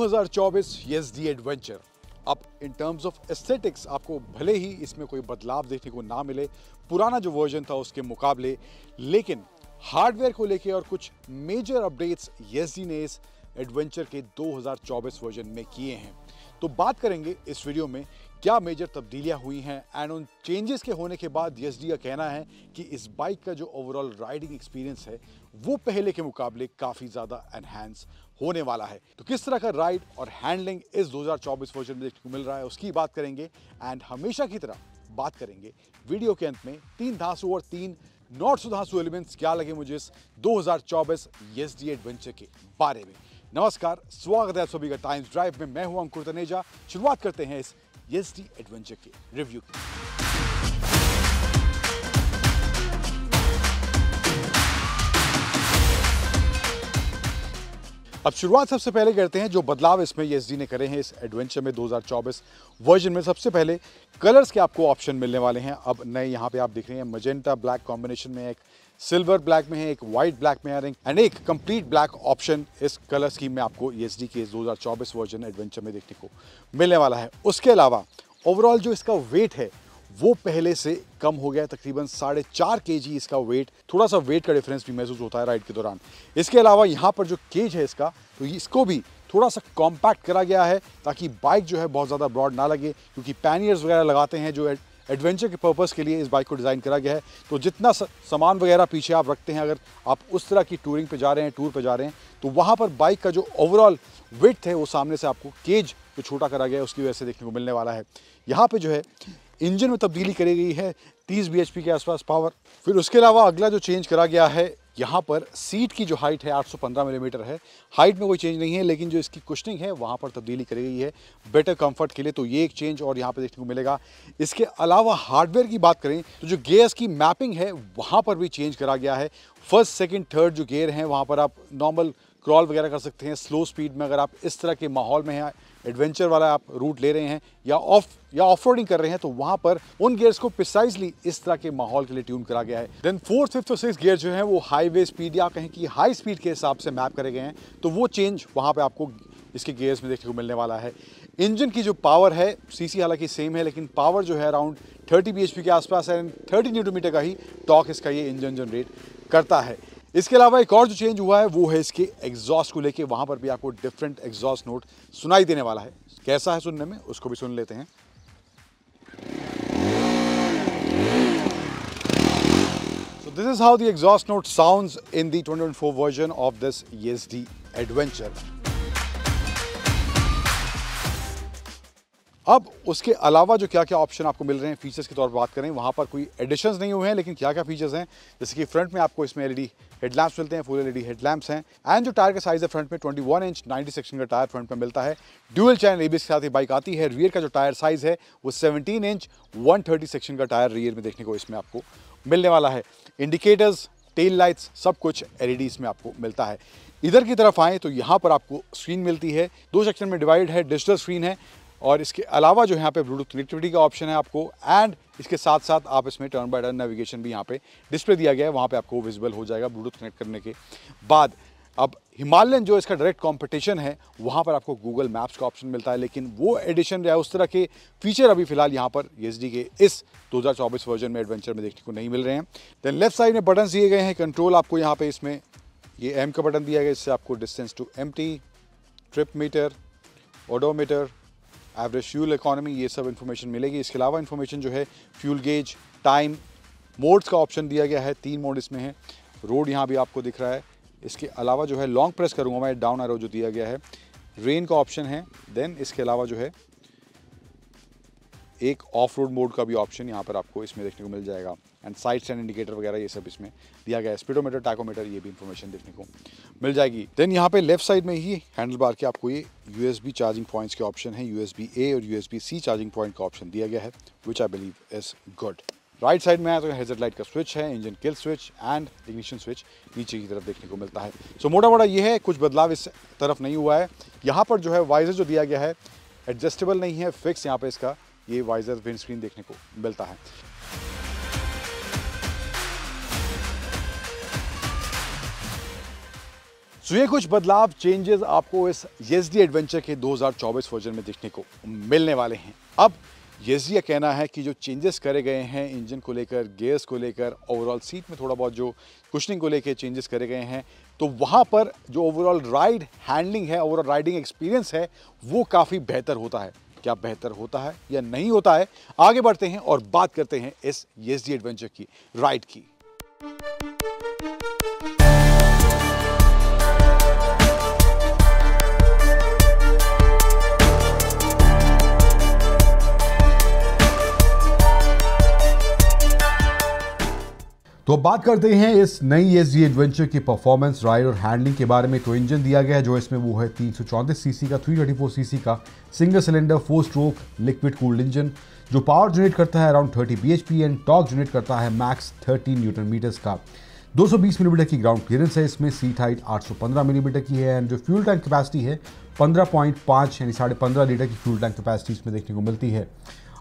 2024 YSD adventure. अब in terms of aesthetics आपको भले ही इसमें कोई बदलाव देखने को ना मिले पुराना जो वर्जन था उसके मुकाबले, लेकिन हार्डवेयर को लेके और कुछ मेजर अपडेट्स YSD ने इस एडवेंचर के 2024 वर्जन में किए हैं। तो बात करेंगे इस वीडियो में क्या मेजर तब्दीलियां हुई हैं एंड उन चेंजेस के होने के बाद YSD का कहना है कि इस बाइक का जो ओवरऑल राइडिंग एक्सपीरियंस है वो पहले के मुकाबले काफ़ी ज़्यादा एनहांस होने वाला है। तो किस तरह का राइड और हैंडलिंग इस 2024 वर्जन में देखने को मिल रहा है उसकी बात करेंगे एंड हमेशा की तरह बात करेंगे वीडियो के अंत में 3 धांसू और 3 नॉट सो धांसू एलिमेंट्स क्या लगे मुझे इस 2024 YSD एडवेंचर के बारे में। नमस्कार, स्वागत है आप सभी का टाइम्स ड्राइव में। मैं हूं अंकुर तनेजा। शुरुआत करते हैं इस YSD एडवेंचर के रिव्यू की। अब शुरुआत सबसे पहले करते हैं जो बदलाव इसमें YSD ने करे हैं इस एडवेंचर में 2024 वर्जन में। सबसे पहले कलर्स के आपको ऑप्शन मिलने वाले हैं। अब नए यहाँ पे आप देख रहे हैं मजेंटा ब्लैक कॉम्बिनेशन में, एक सिल्वर ब्लैक में है, एक वाइट ब्लैक में एंड एक कंप्लीट ब्लैक ऑप्शन इस कलर स्कीम में आपको YSD के 2024 वर्जन एडवेंचर में देखने को मिलने वाला है। उसके अलावा ओवरऑल जो इसका वेट है वो पहले से कम हो गया है, तकरीबन 4.5 kg इसका वेट। थोड़ा सा वेट का डिफरेंस भी महसूस होता है राइड के दौरान। इसके अलावा यहाँ पर जो केज है इसका, तो इसको भी थोड़ा सा कॉम्पैक्ट करा गया है ताकि बाइक जो है बहुत ज़्यादा ब्रॉड ना लगे, क्योंकि पैनियर्स वगैरह लगाते हैं जो एडवेंचर के पर्पस के लिए इस बाइक को डिज़ाइन करा गया है। तो जितना सामान वगैरह पीछे आप रखते हैं, अगर आप उस तरह की टूरिंग पे जा रहे हैं, टूर पे जा रहे हैं, तो वहाँ पर बाइक का जो ओवरऑल विड्थ है वो सामने से आपको केज जो छोटा करा गया है उसकी वजह से देखने को मिलने वाला है। यहाँ पे जो है इंजन में तब्दीली करी गई है, 30 bhp के आसपास पावर। फिर उसके अलावा अगला जो चेंज करा गया है, यहाँ पर सीट की जो हाइट है 815 मिलीमीटर है। हाइट में कोई चेंज नहीं है, लेकिन जो इसकी कुशनिंग है वहाँ पर तब्दीली करी गई है बेटर कंफर्ट के लिए। तो ये एक चेंज और यहाँ पर देखने को मिलेगा। इसके अलावा हार्डवेयर की बात करें तो जो गियर्स की मैपिंग है वहाँ पर भी चेंज करा गया है। फर्स्ट सेकेंड थर्ड जो गियर हैं वहाँ पर आप नॉर्मल क्रॉल वगैरह कर सकते हैं स्लो स्पीड में। अगर आप इस तरह के माहौल में हैं, एडवेंचर वाला आप रूट ले रहे हैं या ऑफ रोडिंग कर रहे हैं, तो वहाँ पर उन गियर्स को प्रिसाइजली इस तरह के माहौल के लिए ट्यून करा गया है। देन 4th, 5th और 6th गियर जो हैं वो हाईवे स्पीड या कहें कि हाई स्पीड के हिसाब से मैप करे गए हैं, तो वो चेंज वहाँ पे आपको इसके गियर्स में देखने को मिलने वाला है। इंजन की जो पावर है, सीसी हालांकि सेम है, लेकिन पावर जो है अराउंड 30 bhp के आसपास है। 30 न्यूटन का ही टॉर्क इसका ये इंजन जनरेट करता है। इसके अलावा एक और जो चेंज हुआ है वो है इसके एग्जॉस्ट को लेके। वहाँ पर भी आपको डिफरेंट एग्जॉस्ट नोट सुनाई देने वाला है। कैसा है सुनने में, उसको भी सुन लेते हैं। So this is how the exhaust note sounds in the 2024 version of this YSD Adventure. अब उसके अलावा जो क्या क्या ऑप्शन आपको मिल रहे हैं फीचर्स के तौर पर बात करें, वहाँ पर कोई एडिशंस नहीं हुए हैं, लेकिन क्या क्या फीचर्स हैं, जैसे कि फ्रंट में आपको इसमें LED हेडलैम्प्स मिलते हैं, फुल LED हेडलैम्प्स हैं। एंड जो टायर का साइज़ है फ्रंट में 21 इंच 90 सेक्शन का टायर फ्रंट में मिलता है। ड्यूअल चैनल ABS के साथ ही बाइक आती है। रियर का जो टायर साइज़ है वो 17 इंच 130 सेक्शन का टायर रियर में देखने को इसमें आपको मिलने वाला है। इंडिकेटर्स, टेल लाइट्स, सब कुछ LEDs में आपको मिलता है। इधर की तरफ आएँ तो यहाँ पर आपको स्क्रीन मिलती है, 2 सेक्शन में डिवाइड है, डिजिटल स्क्रीन है। और इसके अलावा जो यहाँ पे ब्लूटूथ कनेक्टिविटी का ऑप्शन है आपको, एंड इसके साथ साथ आप इसमें टर्न बाय टर्न नेविगेशन भी यहाँ पे डिस्प्ले दिया गया है, वहाँ पे आपको विजिबल हो जाएगा ब्लूटूथ कनेक्ट करने के बाद। अब हिमालयन जो इसका डायरेक्ट कंपटीशन है वहाँ पर आपको गूगल मैप्स का ऑप्शन मिलता है, लेकिन वो एडिशन या उस तरह के फीचर अभी फिलहाल यहाँ पर YSD के इस 2024 वर्जन में एडवेंचर में देखने को नहीं मिल रहे हैं। देन लेफ्ट साइड में बटन दिए गए हैं, कंट्रोल आपको यहाँ पे इसमें ये M का बटन दिया गया, इससे आपको distance to empty, trip meter, odometer, average fuel economy, ये सब इन्फॉर्मेशन मिलेगी। इसके अलावा इन्फॉर्मेशन जो है फ्यूल गेज, टाइम, मोड्स का ऑप्शन दिया गया है, 3 मोड इसमें है। रोड यहाँ भी आपको दिख रहा है। इसके अलावा जो है लॉन्ग प्रेस करूँगा मैं, डाउन एरो जो दिया गया है, रेन का ऑप्शन है। देन इसके अलावा जो है एक ऑफ रोड मोड का भी ऑप्शन यहाँ पर आपको इसमें देखने को मिल जाएगा। एंड साइड स्टैंड इंडिकेटर वगैरह ये सब इसमें दिया गया है। स्पीडोमीटर, टैकोमीटर, ये भी इन्फॉर्मेशन देखने को मिल जाएगी। देन यहाँ पे लेफ्ट साइड में ही हैंडल बार के आपको ये USB चार्जिंग पॉइंट्स के ऑप्शन है, USB A और USB C चार्जिंग पॉइंट का ऑप्शन दिया गया है, which I believe is good. Right side में आया तो हेडलाइट लाइट का स्विच है, engine kill switch and ignition switch नीचे की तरफ देखने को मिलता है। सो मोटा ये है, कुछ बदलाव इस तरफ नहीं हुआ है। यहाँ पर जो है वाइजर जो दिया गया है एडजस्टेबल नहीं है, फिक्स यहाँ पे इसका ये वाइजर विंड स्क्रीन देखने को मिलता है। सो ये कुछ बदलाव चेंजेस आपको इस येज़दी एडवेंचर के 2024 वर्जन में देखने को मिलने वाले हैं। अब येज़दी का कहना है कि जो चेंजेस करे गए हैं इंजन को लेकर, गियर्स को लेकर, ओवरऑल सीट में थोड़ा बहुत जो कुशनिंग को लेकर चेंजेस करे गए हैं, तो वहाँ पर जो ओवरऑल राइड हैंडलिंग है, ओवरऑल राइडिंग एक्सपीरियंस है, वो काफ़ी बेहतर होता है। क्या बेहतर होता है या नहीं होता है, आगे बढ़ते हैं और बात करते हैं इस येज़दी एडवेंचर की राइड की। तो अब बात करते हैं इस नई येज़दी एडवेंचर की परफॉर्मेंस, राइड और हैंडलिंग के बारे में। तो इंजन दिया गया है जो इसमें वो है 334 सीसी का 334 सीसी का single cylinder 4 stroke liquid cooled engine, जो पावर जनरेट करता है around 30 bhp and torque generate करता है मैक्स 13 न्यूटन मीटर्स का। 220 मिलीमीटर की ग्राउंड क्लियरेंस है इसमें, सीट हाइट 815 मिलीमीटर की है एंड जो फ्यूल टैंक कैपेसिटी है 15.5 यानी 15.5 लीटर की फ्यूल टैंक कैपेसिटी इसमें देखने को मिलती है।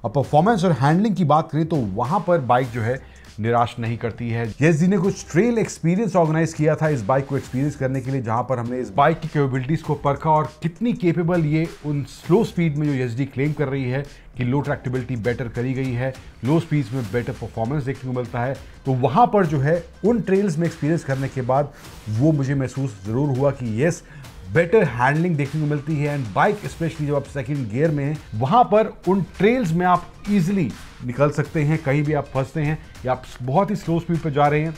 अब परफॉर्मेंस और हैंडलिंग की बात करें तो वहाँ पर बाइक जो है निराश नहीं करती है। येज़दी ने कुछ ट्रेल एक्सपीरियंस ऑर्गेनाइज किया था इस बाइक को एक्सपीरियंस करने के लिए, जहां पर हमने इस बाइक की कैपेबिलिटीज को परखा और कितनी केपेबल ये उन स्लो स्पीड में जो येज़दी क्लेम कर रही है कि लो ट्रैक्टेबिलिटी बेटर करी गई है, लो स्पीड्स में बेटर परफॉर्मेंस देखने को मिलता है। तो वहां पर जो है उन ट्रेल्स में एक्सपीरियंस करने के बाद वो मुझे महसूस ज़रूर हुआ कि येस बेटर हैंडलिंग देखने को मिलती है एंड बाइक स्पेशली जब आप सेकंड गियर में हैं वहां पर उन ट्रेल्स में आप इजीली निकल सकते हैं, कहीं भी आप फंसते हैं या आप बहुत ही स्लो स्पीड पर जा रहे हैं।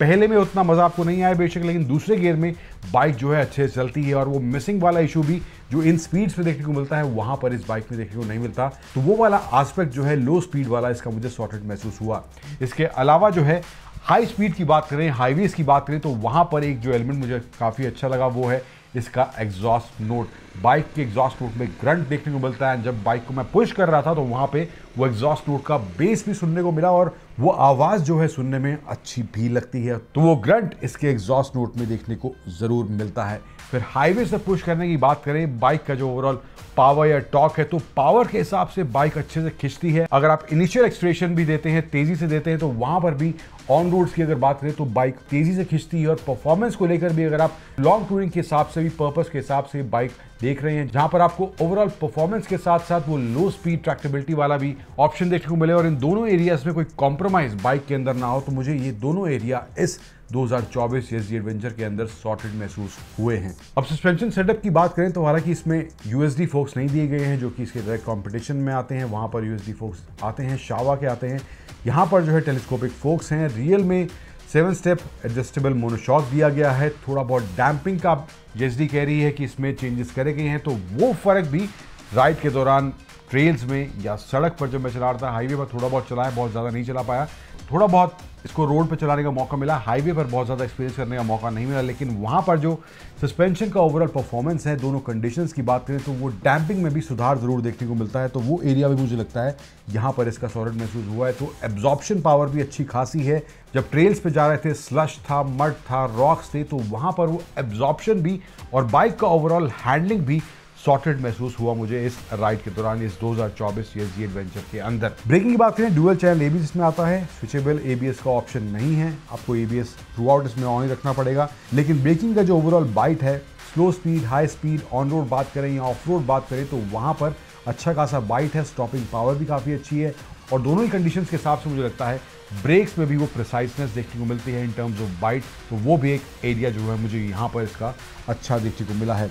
पहले में उतना मज़ा आपको नहीं आया बेशक, लेकिन दूसरे गियर में बाइक जो है अच्छे से चलती है और वो मिसिंग वाला इशू भी जो इन स्पीड्स में देखने को मिलता है वहाँ पर इस बाइक में देखने को नहीं मिलता। तो वो वाला एस्पेक्ट जो है लो स्पीड वाला इसका मुझे सॉर्टेड महसूस हुआ। इसके अलावा जो है हाई स्पीड की बात करें, हाईवेज की बात करें तो वहाँ पर एक जो एलिमेंट मुझे काफ़ी अच्छा लगा वो है इसका एग्जॉस्ट नोट। बाइक के एग्जॉस्ट नोट में ग्रंट देखने को मिलता है। जब बाइक को मैं पुश कर रहा था तो वहाँ पे वो एग्जॉस्ट नोट का बेस भी सुनने को मिला और वो आवाज़ जो है सुनने में अच्छी भी लगती है। तो वो ग्रंट इसके एग्जॉस्ट नोट में देखने को ज़रूर मिलता है। फिर हाईवे से पुश करने की बात करें, बाइक का जो ओवरऑल पावर या टॉर्क है तो पावर के हिसाब से बाइक अच्छे से खिंचती है। अगर आप इनिशियल एक्सलेरेशन भी देते हैं, तेज़ी से देते हैं, तो वहाँ पर भी ऑन रोड्स की अगर बात करें तो बाइक तेज़ी से खिंचती है। और परफॉर्मेंस को लेकर भी अगर आप लॉन्ग टूरिंग के हिसाब से भी, पर्पस के हिसाब से बाइक देख रहे हैं जहां पर आपको ओवरऑल परफॉर्मेंस के साथ साथ वो लो स्पीड ट्रैक्टेबिलिटी वाला भी ऑप्शन देखने को मिले और इन दोनों एरियाज में कोई कॉम्प्रोमाइज बाइक के अंदर ना हो, तो मुझे ये दोनों एरिया इस 2024 येज़दी एडवेंचर के अंदर सॉर्टेड महसूस हुए हैं। अब सस्पेंशन सेटअप की बात करें तो हालांकि इसमें यूएसडी फोक्स नहीं दिए गए हैं जो कि इसके डायरेक्ट कॉम्पिटिशन में आते हैं, वहां पर यूएसडी फोक्स आते हैं, शावा के आते हैं। यहाँ पर जो है टेलीस्कोपिक फोक्स हैं। रियल में 7 स्टेप एडजस्टेबल मोनोशॉक दिया गया है। थोड़ा बहुत डैम्पिंग का येज़दी कह रही है कि इसमें चेंजेस करे गए हैं, तो वो फ़र्क भी राइड के दौरान ट्रेल्स में या सड़क पर जब मैं चला रहा था, हाईवे पर थोड़ा बहुत चलाया, बहुत ज़्यादा नहीं चला पाया, थोड़ा बहुत इसको रोड पर चलाने का मौका मिला, हाईवे पर बहुत ज़्यादा एक्सपीरियंस करने का मौका नहीं मिला। लेकिन वहाँ पर जो सस्पेंशन का ओवरऑल परफॉर्मेंस है, दोनों कंडीशंस की बात करें तो वो डैम्पिंग में भी सुधार ज़रूर देखने को मिलता है। तो वो एरिया भी मुझे लगता है यहाँ पर इसका सॉलिड महसूस हुआ है। तो एब्जॉर्प्शन पावर भी अच्छी खासी है। जब ट्रेल्स पे जा रहे थे, स्लश था, मड था, रॉक्स थे, तो वहाँ पर वो एब्जॉर्प्शन भी और बाइक का ओवरऑल हैंडलिंग भी सॉर्टेड महसूस हुआ मुझे इस राइड के दौरान, इस 2024 येज़दी एडवेंचर के अंदर। ब्रेकिंग की बात करें, डुअल चैनल एबीएस इसमें आता है। स्विचेबल एबीएस का ऑप्शन नहीं है, आपको एबीएस थ्रू आउट इसमें ऑन ही रखना पड़ेगा। लेकिन ब्रेकिंग का जो ओवरऑल बाइट है, slow speed, high speed, on road बात करें या ऑफ रोड बात करें तो वहाँ पर अच्छा खासा बाइट है। स्टॉपिंग पावर भी काफ़ी अच्छी है और दोनों ही कंडीशंस के हिसाब से मुझे लगता है ब्रेक्स में भी वो प्रिसाइसनेस देखने को मिलती है इन टर्म्स ऑफ बाइट। तो वो भी एक एरिया जो है मुझे यहाँ पर इसका अच्छा देखने को मिला है।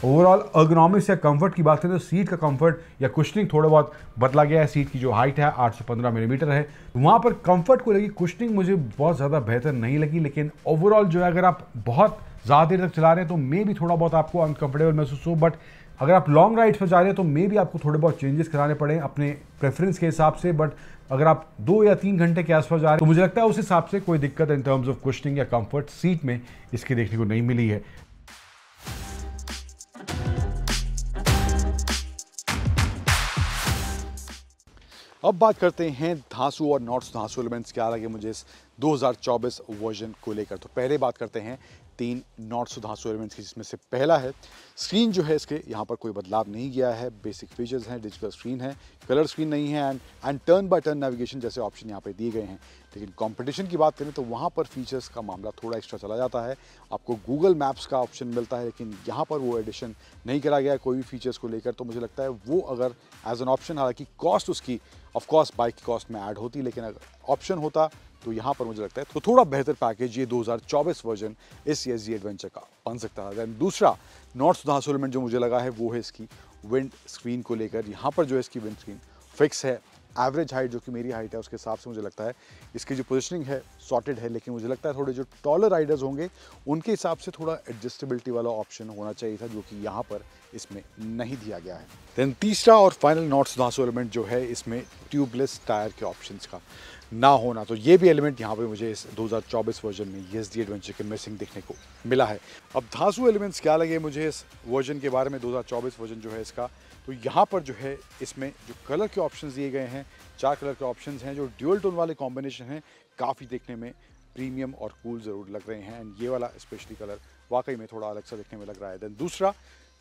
ओवरऑल अर्गोनॉमिक्स या कंफर्ट की बात करें तो सीट का कंफर्ट या कुशनिंग थोड़ा बहुत बदला गया है। सीट की जो हाइट है 815 मिलीमीटर है, वहाँ पर कंफर्ट को लगी कुशनिंग मुझे बहुत ज़्यादा बेहतर नहीं लगी। लेकिन ओवरऑल जो है अगर आप बहुत ज़्यादा देर तक चला रहे हैं तो मे भी थोड़ा बहुत आपको अनकंफर्टेबल महसूस हो, बट अगर आप लॉन्ग राइड्स पर जा रहे हैं तो मे भी आपको थोड़े बहुत चेंजेस कराने पड़े अपने प्रेफरेंस के हिसाब से। बट अगर आप 2 या 3 घंटे के आसपास जा रहे हैं तो मुझे लगता है उस हिसाब से कोई दिक्कत इन टर्म्स ऑफ कुशनिंग या कंफर्ट सीट में इसके देखने को नहीं मिली है। अब बात करते हैं धांसू और नॉट धांसू एलिमेंट्स क्या लगे मुझे इस 2024 वर्जन को लेकर। तो पहले बात करते हैं 3 नॉट सुधांशु एलिमेंट्स की, जिसमें से पहला है स्क्रीन जो है इसके यहाँ पर कोई बदलाव नहीं किया है। बेसिक फीचर्स हैं, डिजिटल स्क्रीन है, कलर स्क्रीन नहीं है and turn by turn navigation जैसे ऑप्शन यहाँ पे दिए गए हैं। लेकिन कंपटीशन की बात करें तो वहाँ पर फीचर्स का मामला थोड़ा एक्स्ट्रा चला जाता है। आपको गूगल मैप्स का ऑप्शन मिलता है, लेकिन यहाँ पर वो एडिशन नहीं करा गया है कोई भी फीचर्स को लेकर। तो मुझे लगता है वो अगर एज एन ऑप्शन, हालांकि कॉस्ट उसकी ऑफकोर्स बाइक की कॉस्ट में ऐड होती, लेकिन अगर ऑप्शन होता तो यहाँ पर मुझे लगता है तो थोड़ा बेहतर पैकेज ये 2024 वर्जन इस ESG एडवेंचर का बन सकता है। दैन दूसरा नॉट सुधांशु एलिमेंट जो मुझे लगा है वो है इसकी विंड स्क्रीन को लेकर। यहाँ पर जो है इसकी विंड स्क्रीन फिक्स है, एवरेज हाइट जो कि मेरी हाइट है उसके हिसाब से मुझे लगता है इसकी जो पोजिशनिंग है सॉर्टेड है। लेकिन मुझे लगता है थोड़े जो टॉलर राइडर्स होंगे उनके हिसाब से थोड़ा एडजस्टेबिलिटी वाला ऑप्शन होना चाहिए था, जो कि यहाँ पर इसमें नहीं दिया गया है। देन तीसरा और फाइनल नॉट सुधांशु एलिमेंट जो है इसमें ट्यूबलेस टायर के ऑप्शंस का ना होना। तो ये भी एलिमेंट यहाँ पे मुझे इस 2024 वर्जन में ESG एडवेंचर के मिसिंग देखने को मिला है। अब धांसू एलिमेंट्स क्या लगे मुझे इस वर्जन के बारे में, 2024 वर्जन जो है इसका, तो यहाँ पर जो है इसमें जो कलर के ऑप्शंस दिए गए हैं, 4 कलर के ऑप्शंस हैं, जो ड्यूअल टोन वाले कॉम्बिनेशन हैं, काफ़ी देखने में प्रीमियम और कूल ज़रूर लग रहे हैं। एंड ये वाला स्पेशली कलर वाकई में थोड़ा अलग सा देखने में लग रहा है। देन दूसरा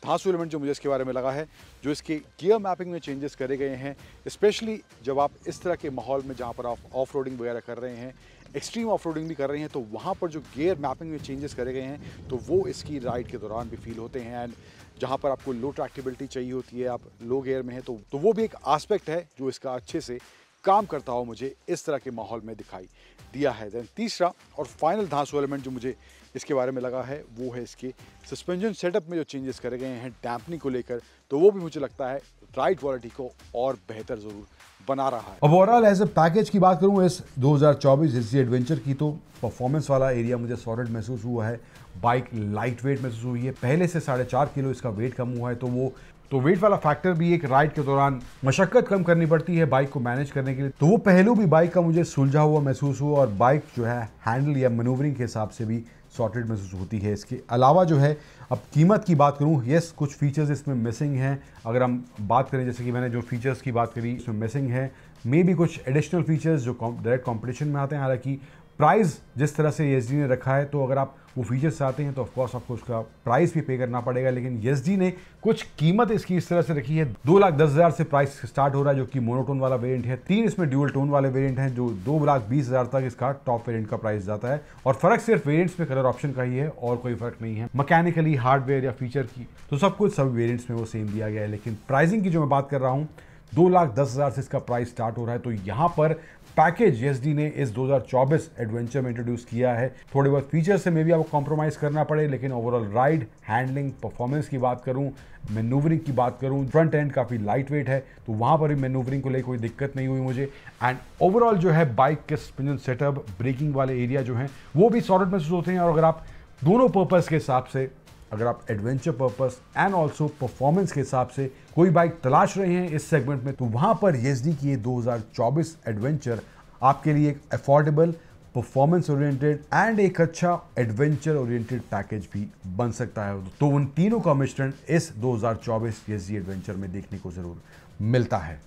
धांसू एलिमेंट जो मुझे इसके बारे में लगा है, जो इसके गियर मैपिंग में चेंजेस करे गए हैं, स्पेशली जब आप इस तरह के माहौल में जहाँ पर आप ऑफ रोडिंग वगैरह कर रहे हैं, एक्सट्रीम ऑफ रोडिंग भी कर रहे हैं, तो वहाँ पर जो गियर मैपिंग में चेंजेस करे गए हैं तो वो इसकी राइड के दौरान भी फील होते हैं। एंड जहाँ पर आपको लो ट्रैक्टेबिलिटी चाहिए होती है, आप लो गियर में हैं, तो वो भी एक आस्पेक्ट है जो इसका अच्छे से काम करता हो मुझे इस तरह के माहौल में दिखाई दिया है। देन तीसरा और फाइनल धांसू एलिमेंट जो मुझे इसके बारे में लगा है वो है इसके सस्पेंशन सेटअप में जो चेंजेस करे गए हैं डैम्पनिंग को लेकर, तो वो भी मुझे लगता है राइड क्वालिटी को और बेहतर ज़रूर बना रहा है। अब ओवरऑल एज ए पैकेज की बात करूँ इस 2024 ESG एडवेंचर की, तो परफॉर्मेंस वाला एरिया मुझे सॉलिड महसूस हुआ है। बाइक लाइट वेट महसूस हुई है, पहले से 4.5 किलो इसका वेट कम हुआ है, तो वेट वाला फैक्टर भी एक राइड के दौरान मशक्कत कम करनी पड़ती है बाइक को मैनेज करने के लिए, तो वो पहलू भी बाइक का मुझे सुलझा हुआ महसूस हुआ। और बाइक जो है हैंडल या मैनूवरिंग के हिसाब से भी सॉर्टेड महसूस होती है। इसके अलावा जो है, अब कीमत की बात करूं, यस कुछ फीचर्स इसमें मिसिंग हैं। अगर हम बात करें, जैसे कि मैंने जो फीचर्स की बात करी इसमें मिसिंग है, मे भी कुछ एडिशनल फीचर्स जो डायरेक्ट कंपटीशन में आते हैं। हालांकि प्राइस जिस तरह से ESG ने रखा है, तो अगर आप वो फीचर्स चाहते हैं तो ऑफकोर्स आपको उसका प्राइस भी पे करना पड़ेगा। लेकिन ESG ने कुछ कीमत इसकी इस तरह से रखी है, 2,10,000 से प्राइस स्टार्ट हो रहा है, जो कि मोनोटोन वाला वेरिएंट है। 3 इसमें ड्यूअल टोन वाले वेरिएंट हैं, जो 2,20,000 तक इसका टॉप वेरिएंट का प्राइस जाता है। और फर्क सिर्फ वेरिएंट्स में कलर ऑप्शन का ही है और कोई फर्क नहीं है मैकेनिकली, हार्डवेयर या फीचर की, तो सब कुछ सभी वेरिएंट्स में वो सेम दिया गया है। लेकिन प्राइसिंग की जो मैं बात कर रहा हूँ, 2,10,000 से इसका प्राइस स्टार्ट हो रहा है। तो यहाँ पर पैकेज ESG ने इस 2024 एडवेंचर में इंट्रोड्यूस किया है। थोड़े बहुत फीचर्स से मे भी आपको कॉम्प्रोमाइज़ करना पड़े, लेकिन ओवरऑल राइड, हैंडलिंग, परफॉर्मेंस की बात करूं, मैनूवरिंग की बात करूं, फ्रंट एंड काफ़ी लाइट वेट है, तो वहाँ पर भी मैनूवरिंग को लेकर कोई दिक्कत नहीं हुई मुझे। एंड ओवरऑल जो है बाइक के सस्पेंशन सेटअप, ब्रेकिंग वाले एरिया जो हैं वो भी सॉलिड महसूस होते हैं। और अगर आप दोनों पर्पज़ के हिसाब से, अगर आप adventure purpose and also performance के हिसाब से कोई बाइक तलाश रहे हैं इस सेगमेंट में, तो वहाँ पर ESG की ये 2024 एडवेंचर आपके लिए एक अफोर्डेबल, परफॉर्मेंस ओरिएंटेड एंड एक अच्छा एडवेंचर ओरिएंटेड पैकेज भी बन सकता है। तो उन तीनों का मिश्रण इस 2024 ESG एडवेंचर में देखने को ज़रूर मिलता है।